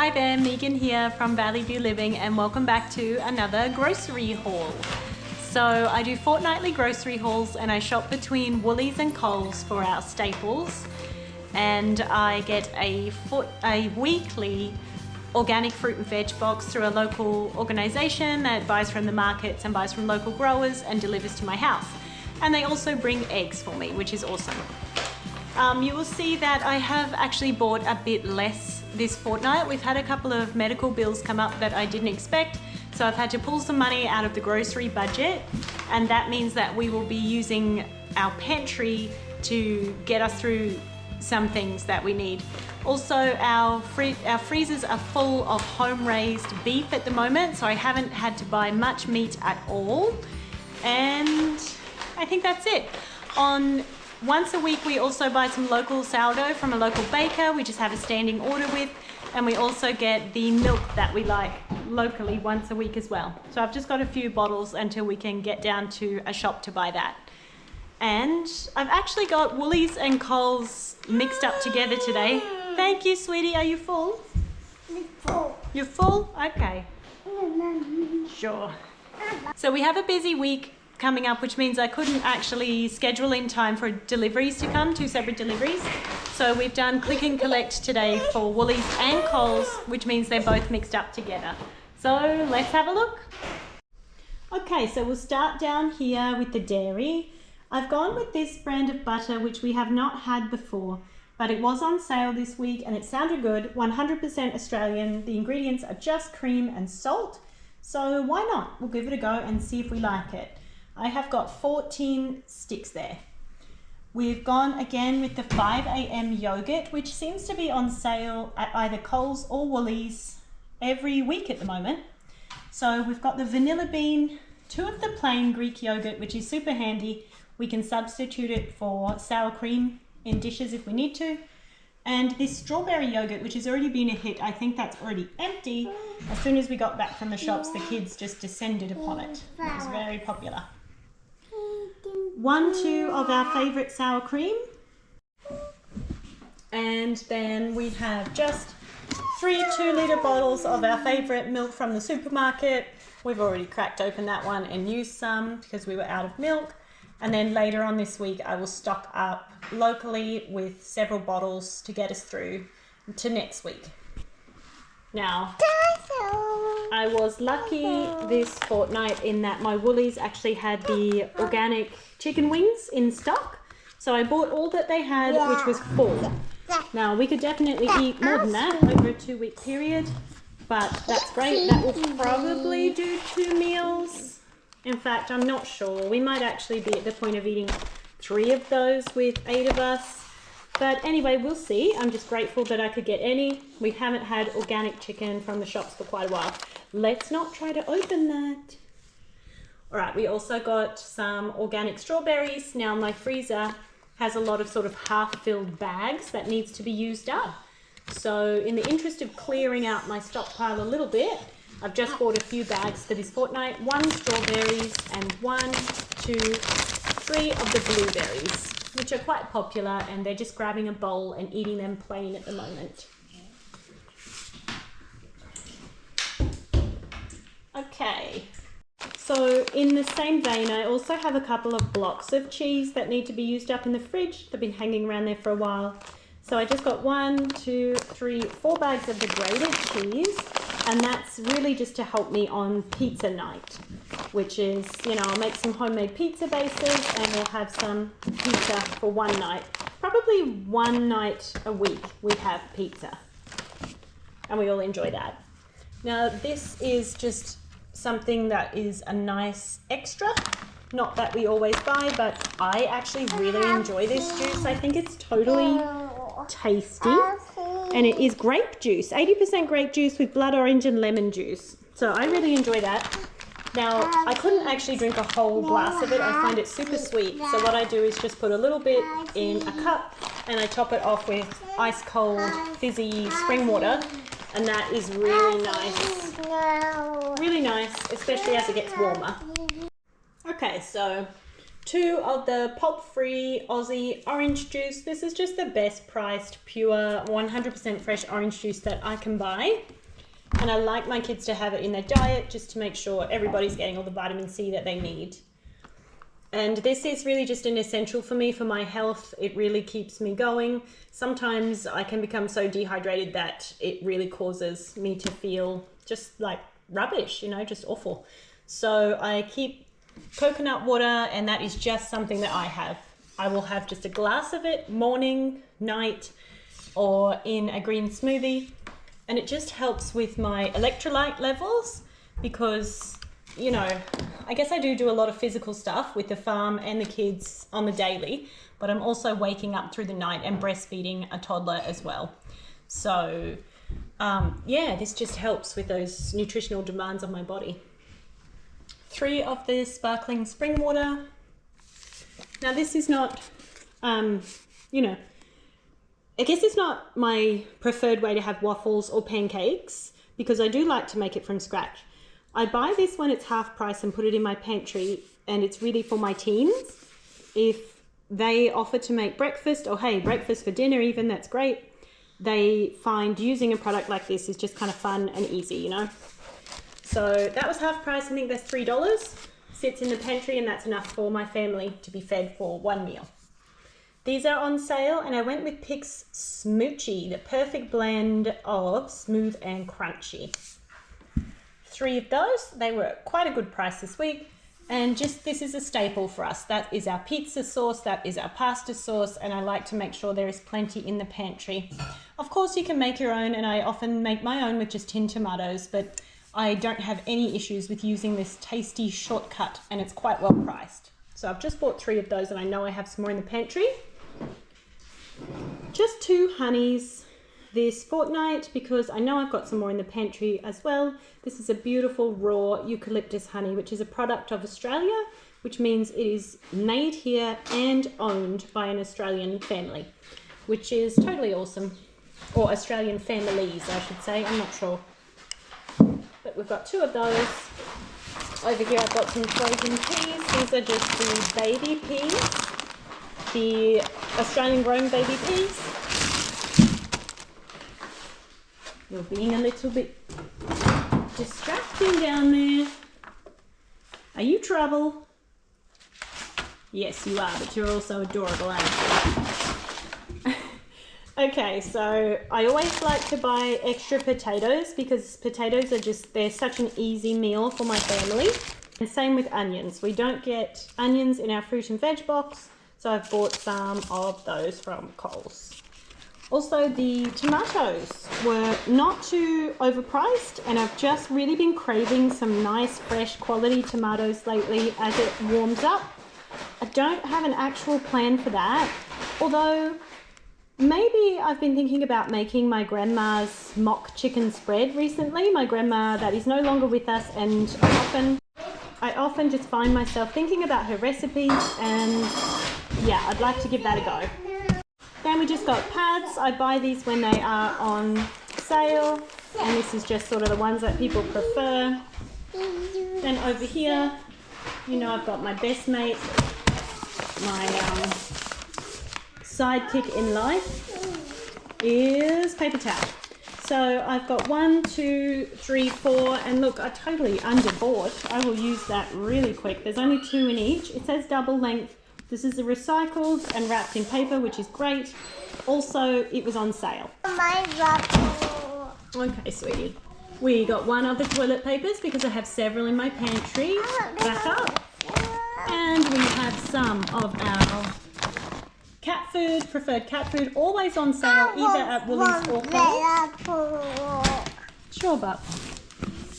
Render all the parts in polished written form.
Hi there, Megan here from Valley View Living and welcome back to another grocery haul. So I do fortnightly grocery hauls and I shop between Woolies and Coles for our staples, and I get a weekly organic fruit and veg box through a local organisation that buys from the markets and buys from local growers and delivers to my house. And they also bring eggs for me, which is awesome. You will see that I have actually bought a bit less this fortnight. We've had a couple of medical bills come up that I didn't expect, so I've had to pull some money out of the grocery budget, and that means that we will be using our pantry to get us through some things that we need. Also, our freezers are full of home-raised beef at the moment, so I haven't had to buy much meat at all, and I think that's it. Once a week we also buy some local sourdough from a local baker. We just have a standing order with, and we also get the milk that we like locally once a week as well. So I've just got a few bottles until we can get down to a shop to buy that. And I've actually got Woolies and Coles mixed up together today. Thank you, sweetie. Are you full? I'm full. You're full? Okay. Sure. So we have a busy week coming up, which means I couldn't actually schedule in time for deliveries to come, 2 separate deliveries. So we've done click and collect today for Woolies and Coles, which means they're both mixed up together. So let's have a look. Okay, so we'll start down here with the dairy. I've gone with this brand of butter, which we have not had before, but it was on sale this week and it sounded good. 100% Australian. The ingredients are just cream and salt. So why not? We'll give it a go and see if we like it. I have got 14 sticks there. We've gone again with the 5 AM yogurt, which seems to be on sale at either Coles or Woolies every week at the moment. So we've got the vanilla bean, 2 of the plain Greek yogurt, which is super handy. We can substitute it for sour cream in dishes if we need to. And this strawberry yogurt, which has already been a hit. I think that's already empty. As soon as we got back from the shops, the kids just descended upon it. It was very popular. 2 of our favourite sour cream, and then we have just 3 2-litre bottles of our favourite milk from the supermarket. We've already cracked open that one and used some because we were out of milk, and then later on this week I will stock up locally with several bottles to get us through to next week. Now, I was lucky this fortnight in that my Woolies actually had the organic chicken wings in stock. So I bought all that they had, which was full. Now, we could definitely eat more than that over a 2-week period, but that's great. That will probably do 2 meals. In fact, I'm not sure. We might actually be at the point of eating 3 of those with 8 of us. But anyway, we'll see. I'm just grateful that I could get any. We haven't had organic chicken from the shops for quite a while. Let's not try to open that. All right, we also got some organic strawberries. Now my freezer has a lot of sort of half-filled bags that needs to be used up. So in the interest of clearing out my stockpile a little bit, I've just bought a few bags for this fortnight. 1 strawberries and 1, 2, 3 of the blueberries, which are quite popular, and they're just grabbing a bowl and eating them plain at the moment. Okay, so in the same vein, I also have a couple of blocks of cheese that need to be used up in the fridge. They've been hanging around there for a while. So I just got 1, 2, 3, 4 bags of the grated cheese, and that's really just to help me on pizza night, which is, you know, I'll make some homemade pizza bases and we'll have some pizza for one night. Probably 1 night a week we have pizza, and we all enjoy that. Now this is just something that is a nice extra, not that we always buy, but I actually really enjoy this juice. I think it's totally tasty, and it is grape juice, 80% grape juice with blood orange and lemon juice. So I really enjoy that. Now, I couldn't actually drink a whole glass of it. I find it super sweet. So what I do is just put a little bit in a cup and I top it off with ice cold fizzy spring water, and that is really nice. Really nice, especially as it gets warmer. Okay, so 2 of the pulp-free Aussie orange juice. This is just the best priced, pure, 100% fresh orange juice that I can buy. And I like my kids to have it in their diet just to make sure everybody's getting all the vitamin C that they need. And this is really just an essential for me, for my health. It really keeps me going. Sometimes I can become so dehydrated that it really causes me to feel just like rubbish, you know, just awful. So I keep coconut water, and that is just something that I have. I will have just a glass of it morning, night, or in a green smoothie. And it just helps with my electrolyte levels because, you know, I guess I do a lot of physical stuff with the farm and the kids on the daily, but I'm also waking up through the night and breastfeeding a toddler as well. So, yeah, this just helps with those nutritional demands on my body. 3 of the sparkling spring water. Now, this is not, you know, I guess it's not my preferred way to have waffles or pancakes because I do like to make it from scratch. I buy this when it's half price and put it in my pantry, and it's really for my teens. If they offer to make breakfast, or hey, breakfast for dinner even, that's great. They find using a product like this is just kind of fun and easy, you know. So that was half price. I think that's $3. Sits in the pantry, and that's enough for my family to be fed for one meal. These are on sale, and I went with Pick's Smoochie, the perfect blend of smooth and crunchy. 3 of those. They were at quite a good price this week, and just this is a staple for us. That is our pizza sauce, that is our pasta sauce, and I like to make sure there is plenty in the pantry. Of course you can make your own, and I often make my own with just tinned tomatoes, but I don't have any issues with using this tasty shortcut, and it's quite well priced. So I've just bought 3 of those, and I know I have some more in the pantry. Just 2 honeys this fortnight because I know I've got some more in the pantry as well. This is a beautiful raw eucalyptus honey, which is a product of Australia, which means it is made here and owned by an Australian family, which is totally awesome. Or Australian families, I should say. I'm not sure. But we've got 2 of those. Over here I've got some frozen peas. These are just the baby peas, the Australian grown baby peas. You're being a little bit distracting down there. Are you trouble? Yes, you are, but you're also adorable, aren't you? Okay, so I always like to buy extra potatoes because potatoes are just, they're such an easy meal for my family. And same with onions. We don't get onions in our fruit and veg box, so I've bought some of those from Coles. Also, the tomatoes were not too overpriced, and I've just really been craving some nice, fresh, quality tomatoes lately as it warms up. I don't have an actual plan for that, although maybe I've been thinking about making my grandma's mock chicken spread recently. My grandma that is no longer with us, and I often just find myself thinking about her recipes, and yeah, I'd like to give that a go. Then we just got pads. I buy these when they are on sale, and this is just sort of the ones that people prefer. Then over here, you know, I've got my best mate, my sidekick in life is paper towel. So I've got 1, 2, 3, 4, and look, I totally underbought. I will use that really quick. There's only 2 in each. It says double length. This is recycled and wrapped in paper, which is great. Also, it was on sale. Okay, sweetie. We got 1 of the toilet papers because I have several in my pantry. Back up. And we have some of our cat food, preferred cat food, always on sale, either at Woolies or Coles. Sure, Bub.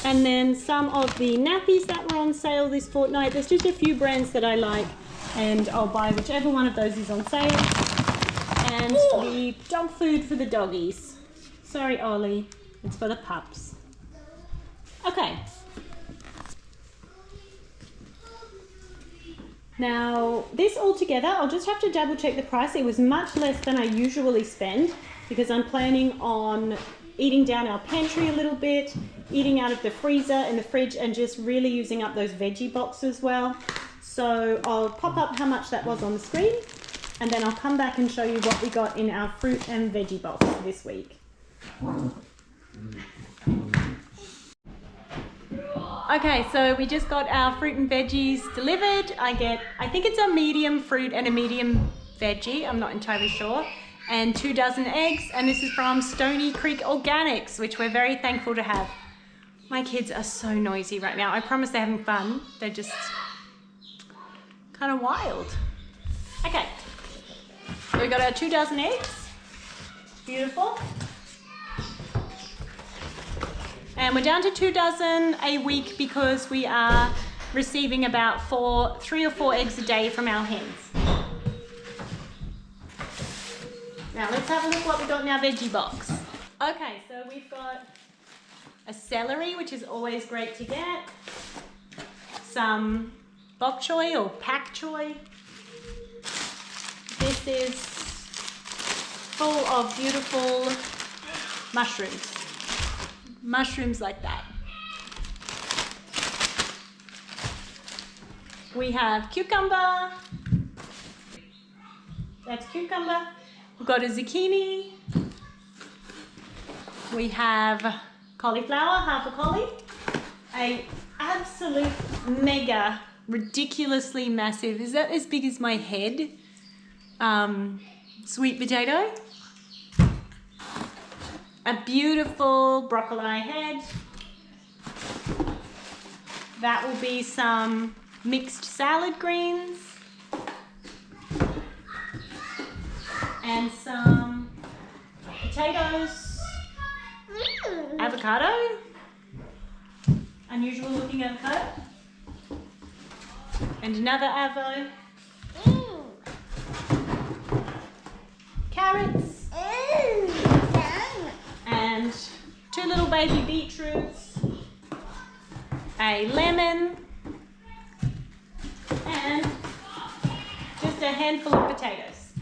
And then some of the nappies that were on sale this fortnight. There's just a few brands that I like, and I'll buy whichever one of those is on sale. And the dog food for the doggies. Sorry, Ollie. It's for the pups. Okay. Now, this all together, I'll just have to double check the price. It was much less than I usually spend because I'm planning on eating down our pantry a little bit, eating out of the freezer and the fridge, and just really using up those veggie boxes well. So I'll pop up how much that was on the screen, and then I'll come back and show you what we got in our fruit and veggie box this week. Okay, so we just got our fruit and veggies delivered. I think it's a medium fruit and a medium veggie, I'm not entirely sure, and 2 dozen eggs, and this is from Stony Creek Organics, which we're very thankful to have. My kids are so noisy right now. I promise they're having fun. They're just kind of wild. Okay, so we got our 2 dozen eggs. Beautiful. And we're down to 2 dozen a week because we are receiving about 3 or 4 eggs a day from our hens. Now let's have a look what we got in our veggie box. Okay, so we've got a celery, which is always great to get. Some bok choy or pak choy. This is full of beautiful mushrooms. Mushrooms like that. We have cucumber. That's cucumber. We've got a zucchini. We have cauliflower, half a collie. A absolute mega, ridiculously massive, is that as big as my head? Sweet potato. A beautiful broccoli head. That will be some mixed salad greens. And some potatoes. Avocado. Unusual looking avocado. And another avo. Carrots. And 2 little baby beetroots. A lemon. And just a handful of potatoes.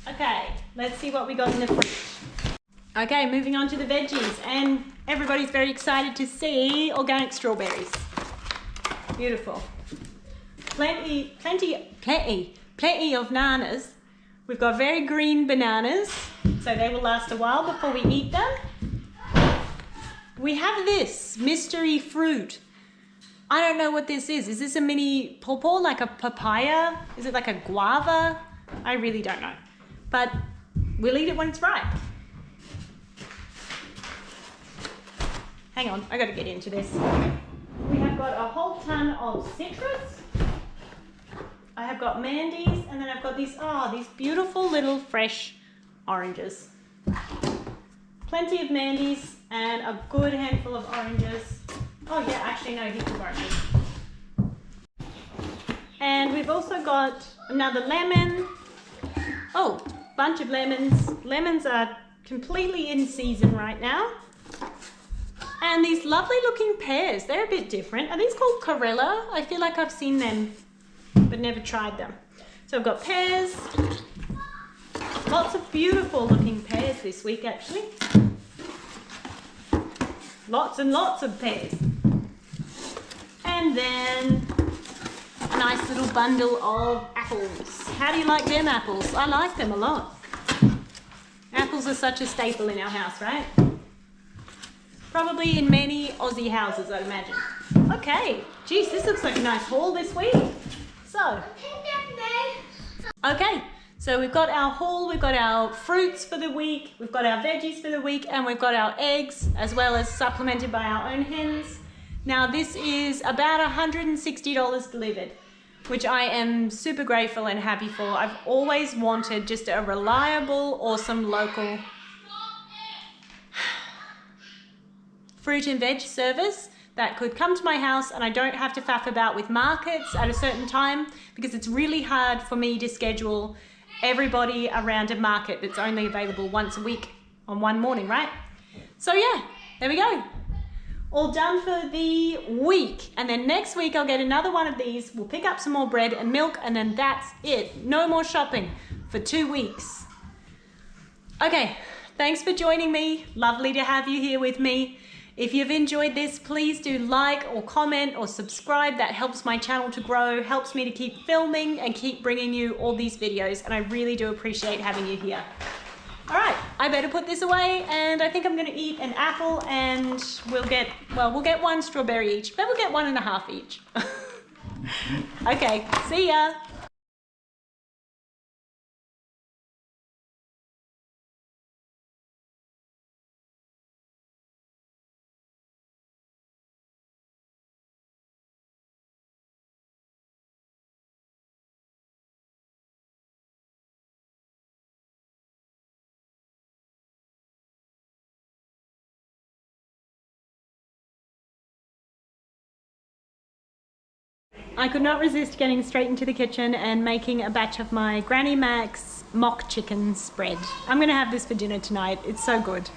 Okay, let's see what we got in the fridge. Okay, moving on to the veggies, and everybody's very excited to see organic strawberries. Beautiful. Plenty of bananas. We've got very green bananas, so they will last a while before we eat them. We have this mystery fruit. I don't know what this is. Is this a mini pawpaw, like a papaya? Is it like a guava? I really don't know. But we'll eat it when it's ripe. Hang on, I gotta get into this. We have got a whole ton of citrus. I have got mandies, and then I've got these beautiful little fresh oranges. Plenty of mandies and a good handful of oranges. Oh yeah, actually no, heaps of oranges. And we've also got another lemon. Oh, bunch of lemons. Lemons are completely in season right now. And these lovely looking pears, they're a bit different. Are these called Corella? I feel like I've seen them, but never tried them. So I've got pears. Lots of beautiful looking pears this week actually. Lots and lots of pears. And then a nice little bundle of apples. How do you like them apples? I like them a lot. Apples are such a staple in our house, right? Probably in many Aussie houses, I'd imagine. Okay, geez, this looks like a nice haul this week. So, okay, so we've got our haul, we've got our fruits for the week, we've got our veggies for the week, and we've got our eggs, as well as supplemented by our own hens. Now this is about $160 delivered, which I am super grateful and happy for. I've always wanted just a reliable, awesome, local fruit and veg service that could come to my house and I don't have to faff about with markets at a certain time, because it's really hard for me to schedule everybody around a market that's only available once a week on one morning, right? So yeah, there we go. All done for the week. And then next week I'll get another one of these. We'll pick up some more bread and milk, and then that's it. No more shopping for 2 weeks. Okay, thanks for joining me. Lovely to have you here with me. If you've enjoyed this, please do like or comment or subscribe. That helps my channel to grow, helps me to keep filming and keep bringing you all these videos, and I really do appreciate having you here. All right, I better put this away, and I think I'm gonna eat an apple, and we'll get 1 strawberry each, but we'll get 1.5 each. Okay, see ya. I could not resist getting straight into the kitchen and making a batch of my Granny Mac's mock chicken spread. I'm gonna have this for dinner tonight. It's so good.